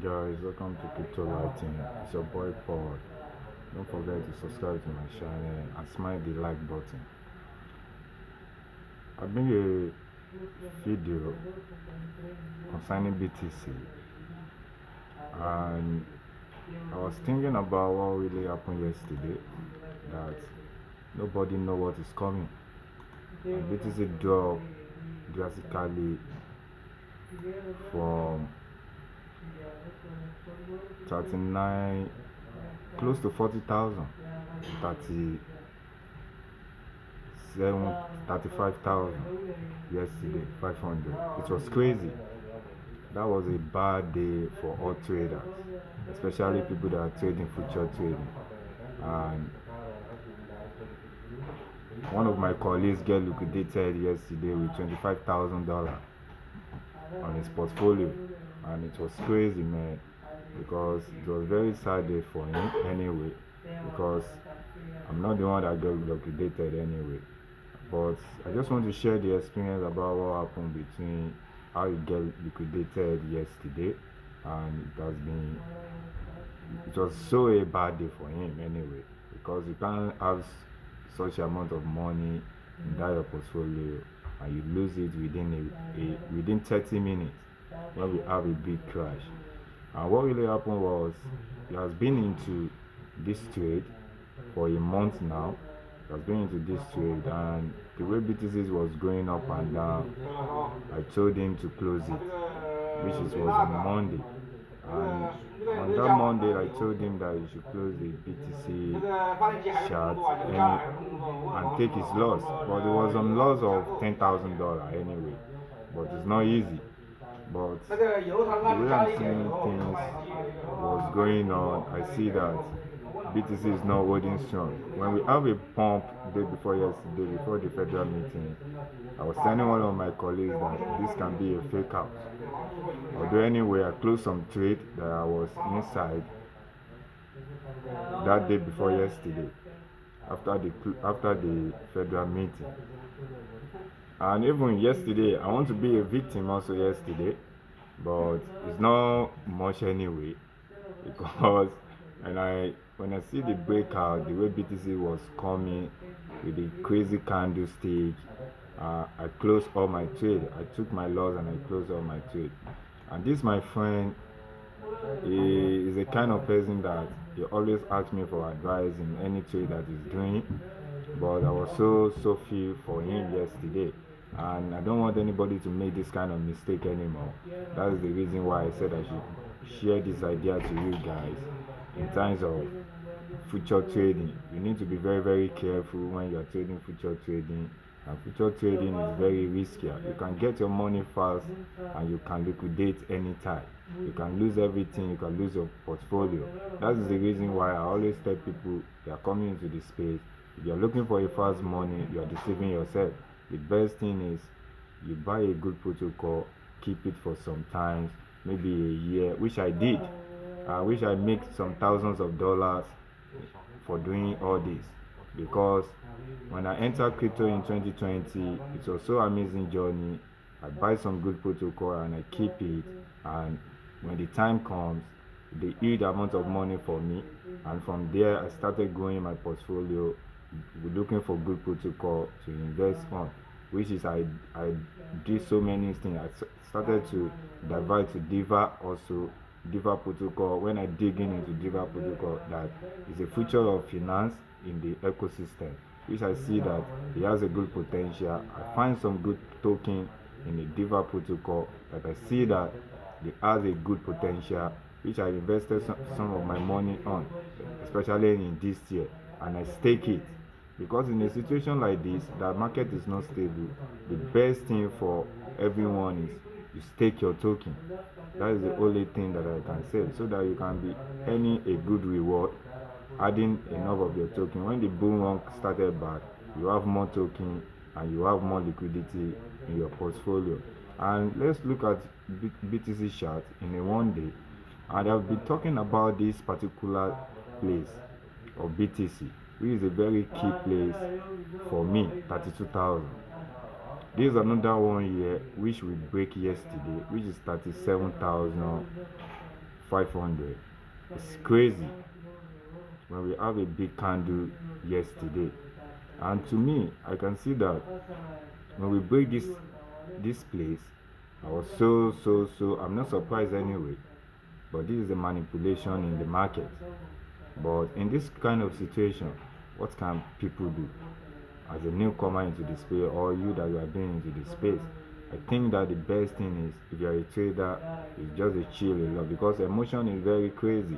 Guys, welcome to Crypto Lighting. It's your boy Paul. Don't forget to subscribe to my channel and smash the like button. I made a video concerning BTC, and I was thinking about what really happened yesterday, that nobody know what is coming, and BTC dropped drastically from 39 close to 40,000, 35,000 yesterday, 500. It was crazy. That was a bad day for all traders, especially people that are trading future trading. And one of my colleagues get liquidated yesterday with $25,000 on his portfolio, and it was crazy, man, because it was very sad day for him anyway, because I'm not the one that got liquidated anyway. But I just want to share the experience about what happened between how he get liquidated yesterday, and it was so a bad day for him anyway, because you can't have such amount of money in that portfolio and you lose it within 30 minutes when we have a big crash. And what really happened was, he has been into this trade for a month now. He has been into this trade, and the way BTC was going up and down, I told him to close it, which was on Monday. And on that Monday, I told him that he should close the BTC chart and take his loss. But it was a loss of $10,000 anyway. But it's not easy. But the way I'm seeing things was going on, I see that BTC is not holding strong. When we have a pump day before yesterday, before the federal meeting, I was telling one of my colleagues that this can be a fake out. Although anyway, I closed some trade that I was inside that day before yesterday, after the federal meeting. And even yesterday, I want to be a victim also yesterday, but it's not much anyway, because when I see the breakout, the way BTC was coming with the crazy candlestick, I closed all my trade. I took my loss and I closed all my trade. And this, my friend, is a kind of person that he always asks me for advice in any trade that he's doing. But I was so feel for him yesterday, and I don't want anybody to make this kind of mistake anymore. That is the reason why I said I should share this idea to you guys. In terms of future trading, you need to be very careful when you are trading future trading. And future trading is very riskier. You can get your money fast and you can liquidate anytime. You can lose everything, you can lose your portfolio. That is the reason why I always tell people they are coming into the space. If you are looking for a fast money, you are deceiving yourself. The best thing is you buy a good protocol, keep it for some time, maybe a year, which I did. I wish I make some thousands of dollars for doing all this, because when I entered crypto in 2020, it was so amazing journey. I buy some good protocol and I keep it, and when the time comes, they yield amount of money for me, and from there I started growing my portfolio, looking for good protocol to invest on, which is I did so many things. I started to divide to Diva also. Diva protocol, when I dig into Diva protocol, that is a future of finance in the ecosystem, which I see that it has a good potential. I find some good token in the Diva protocol that I see that it has a good potential, which I invested some of my money on, especially in this year, and I stake it. Because in a situation like this, the market is not stable, the best thing for everyone is you stake your token. That is the only thing that I can say, so that you can be earning a good reward, adding enough of your token. When the bull run started back, you have more token and you have more liquidity in your portfolio. And let's look at BTC chart in a one day, and I've been talking about this particular place of BTC, which is a very key place for me, 32,000. This is another one here which we break yesterday, which is 37,000 500. It's crazy when we have a big candle yesterday. And to me, I can see that when we break this place, I was so I'm not surprised anyway. But this is a manipulation in the market. But in this kind of situation, what can people do? As a newcomer into the space, or you that you are being into the space, I think that the best thing is, if you are a trader, is just to chill a lot, because emotion is very crazy.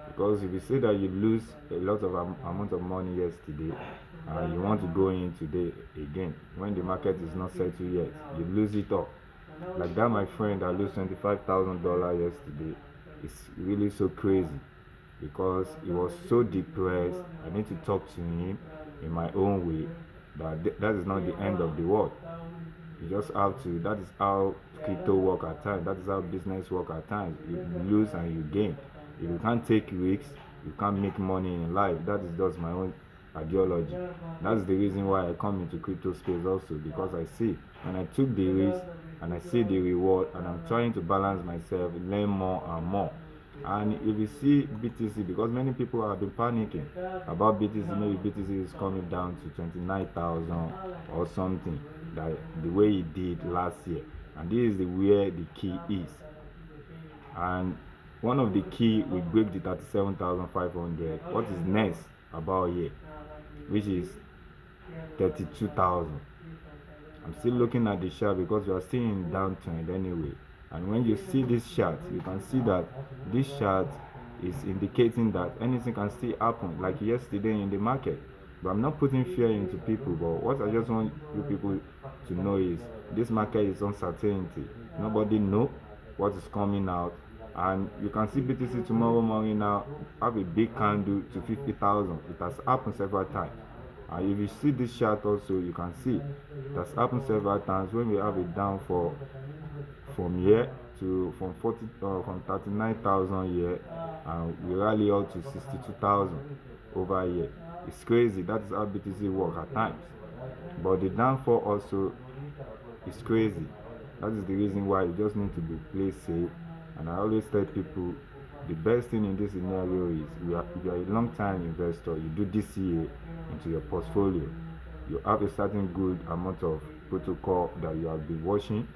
Because if you say that you lose a lot of amount of money yesterday and you want to go in today again, when the market is not settled yet, you lose it all. Like that, my friend that lost $25,000 yesterday, is really so crazy, because he was so depressed. I need to talk to him in my own way, that that is not the end of the world. You just have to, that is how crypto work at times, that is how business work at times. You lose and you gain. If you can't take risks, you can't make money in life. That is just my own ideology. That's the reason why I come into crypto space also, because I see when I took the risk and I see the reward, and I'm trying to balance myself, learn more and more. And if you see BTC, because many people have been panicking about BTC, maybe BTC is coming down to 29,000 or something, that the way it did last year. And this is where the key is. And one of the key will break the 37,500. What is next about here, which is 32,000. I'm still looking at the chart, because we are still in downtrend anyway. And when you see this chart, you can see that this chart is indicating that anything can still happen, like yesterday in the market. But I'm not putting fear into people, but what I just want you people to know is, this market is uncertainty. Nobody know what is coming out. And you can see BTC tomorrow morning now have a big candle to 50,000. It has happened several times. And if you see this chart also, you can see it has happened several times when we have a downfall from here to from 39,000 here, and we rally out to 62,000 over here. It's crazy. That is how BTC work at times. But the downfall also is crazy. That is the reason why you just need to be play safe. And I always tell people, the best thing in this scenario is, if you are a long-time investor, you do DCA into your portfolio. You have a certain good amount of protocol that you have been watching,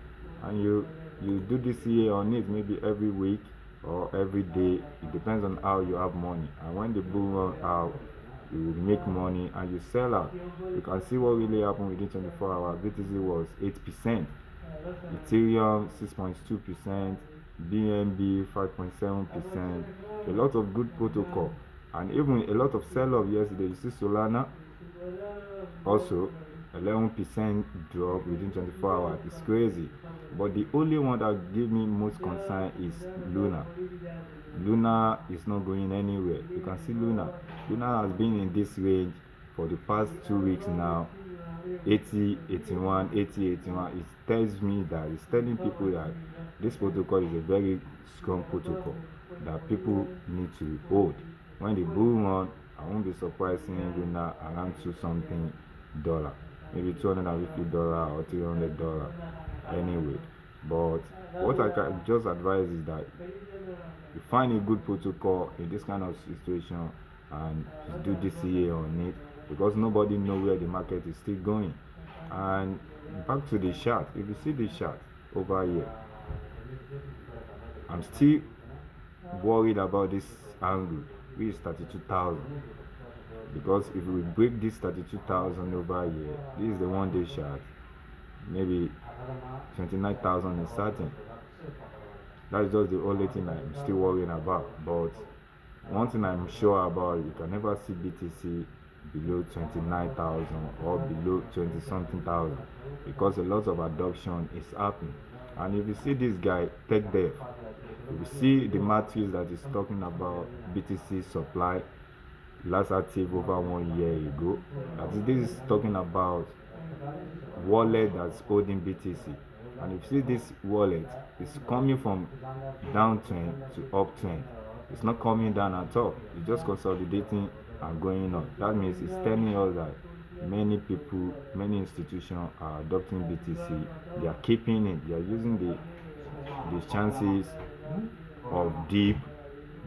and you do DCA on it, maybe every week or every day. It depends on how you have money. And when the bull run out, you will make money and you sell out. You can see what really happened within 24 hours. BTC was 8%, ethereum 6.2%, BNB 5.7%, a lot of good protocol, and even a lot of sell-off yesterday. You see Solana also 11% drop within 24 hours. It's crazy. But the only one that gave me most concern is Luna. Luna is not going anywhere. You can see Luna has been in this range for the past 2 weeks now. 80, 81, 80, 81. It tells me that, it's telling people that this protocol is a very strong protocol that people need to hold. When the bull run, I won't be surprised seeing Luna around $2 dollar, maybe $250 or $300 anyway. But what I can just advise is that you find a good protocol in this kind of situation and do DCA on it, because nobody knows where the market is still going. And back to the chart, if you see the chart over here, I'm still worried about this angle, which is 32,000. Because if we break this 32,000 over here, this is the 1-day chart, maybe 29,000 is certain. That's just the only thing I'm still worrying about. But one thing I'm sure about, you can never see BTC below 29,000 or below 20 something thousand, because a lot of adoption is happening. And if you see this guy Tech Dev, if you see the matrix that is talking about BTC Supply, last active over 1 year ago, that this is talking about wallet that's holding BTC. And if you see this wallet, it's coming from downtrend to uptrend. It's not coming down at all. It's just consolidating and going up. That means it's telling us that many people, many institutions are adopting BTC. They are keeping it. They are using the chances of dip,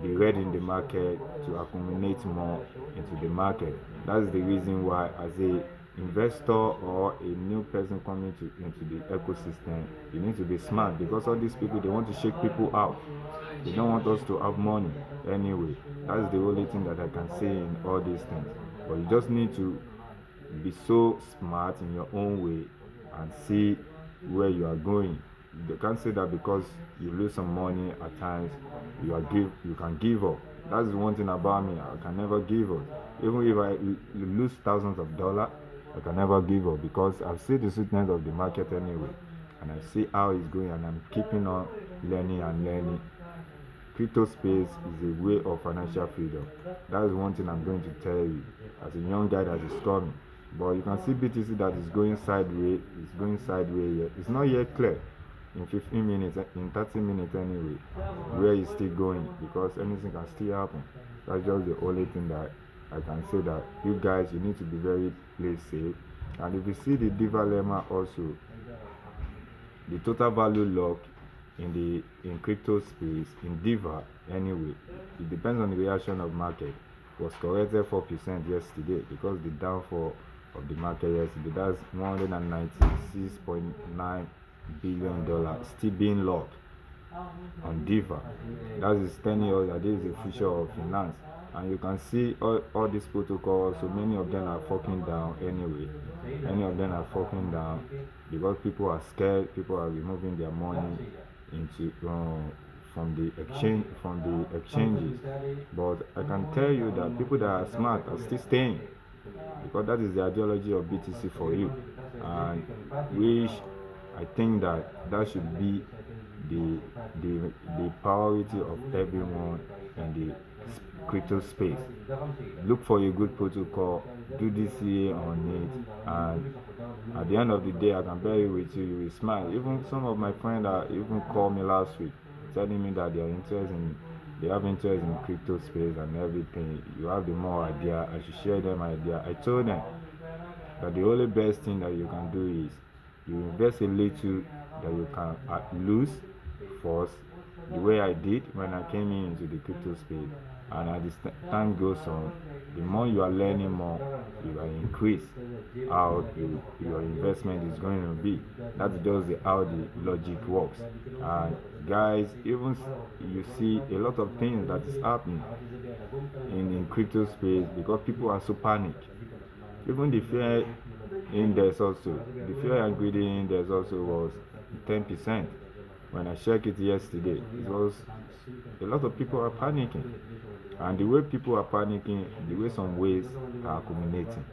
be ready in the market to accumulate more into the market. That's the reason why, as a investor or a new person coming into the ecosystem, you need to be smart, because all these people, they want to shake people out. They don't want us to have money anyway. That's the only thing that I can say in all these things. But you just need to be so smart in your own way and see where you are going. They can't say that because you lose some money at times you can give up. That's the one thing about me. I can never give up. Even if I lose thousands of dollars, I can never give up, because I've seen the sweetness of the market anyway, and I see how it's going, and I'm keeping on learning and learning. Crypto space is a way of financial freedom. That is one thing I'm going to tell you as a young guy that is coming. But you can see BTC that is going sideways. It's going sideways yet. It's not yet clear. In 15 minutes, in 30 minutes anyway, where it's still going, because anything can still happen. That's just the only thing that I can say, that you guys, you need to be very play safe. And if you see the Diva lemma also, the total value lock in crypto space in Diva anyway, it depends on the reaction of market, was corrected 4% yesterday, because the downfall of the market yesterday, that's $196.9 billion still being locked on Diva. That is telling you that this is the future of finance. And you can see all these protocols, so many of them are fucking down anyway. Many of them are fucking down because people are scared. People are removing their money into from the exchanges. But I can tell you that people that are smart are still staying, because that is the ideology of BTC for you, and which I think that should be the priority of everyone in the crypto space. Look for a good protocol, do DCA on it, and at the end of the day, I can bear it with you, you will smile. Even some of my friends that even called me last week telling me that they have interest in crypto space and everything. You have the more idea, I should share them idea. I told them that the only best thing that you can do is you invest a little that you can lose first, the way I did when I came into the crypto space. And as the time goes on, the more you are learning more, you will increase how your investment is going to be. That's just how the logic works. And guys, even you see a lot of things that is happening in crypto space, because people are so panicked. Even the fear index also, the fear and greedy index also was 10%. When I checked it yesterday, it was a lot of people are panicking. And the way people are panicking, the way some ways are accumulating,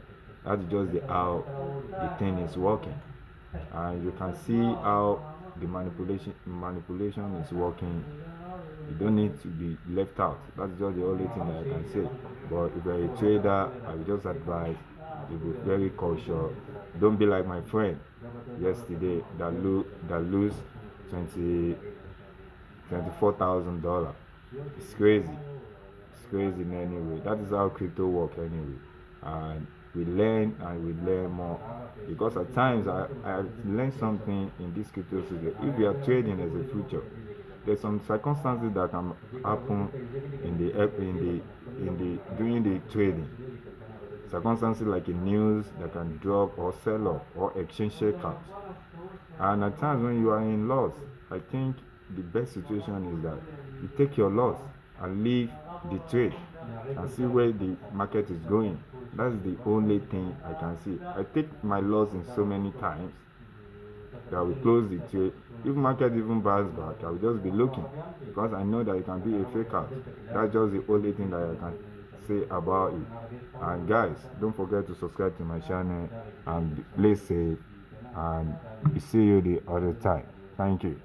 that's just how the thing is working. And you can see how the manipulation is working. You don't need to be left out. That's just the only thing that I can say. But if you're a trader, I would just advise you be very cautious. Don't be like my friend yesterday that lose $24,000. It's crazy. It's crazy in any way. That is how crypto works anyway. And we learn more, because at times I learned something in this crypto space. If you are trading as a future, there's some circumstances that can happen during the trading. Circumstances like a news that can drop or sell off or exchange shakeouts. And at times when you are in loss, I think the best situation is that you take your loss and leave the trade and see where the market is going. That's the only thing I can see. I take my loss in so many times that we close the trade. If market even bounce back, I will just be looking, because I know that it can be a fake out. That's just the only thing that I can say about it. And guys, don't forget to subscribe to my channel and play safe, and see you the other time. Thank you.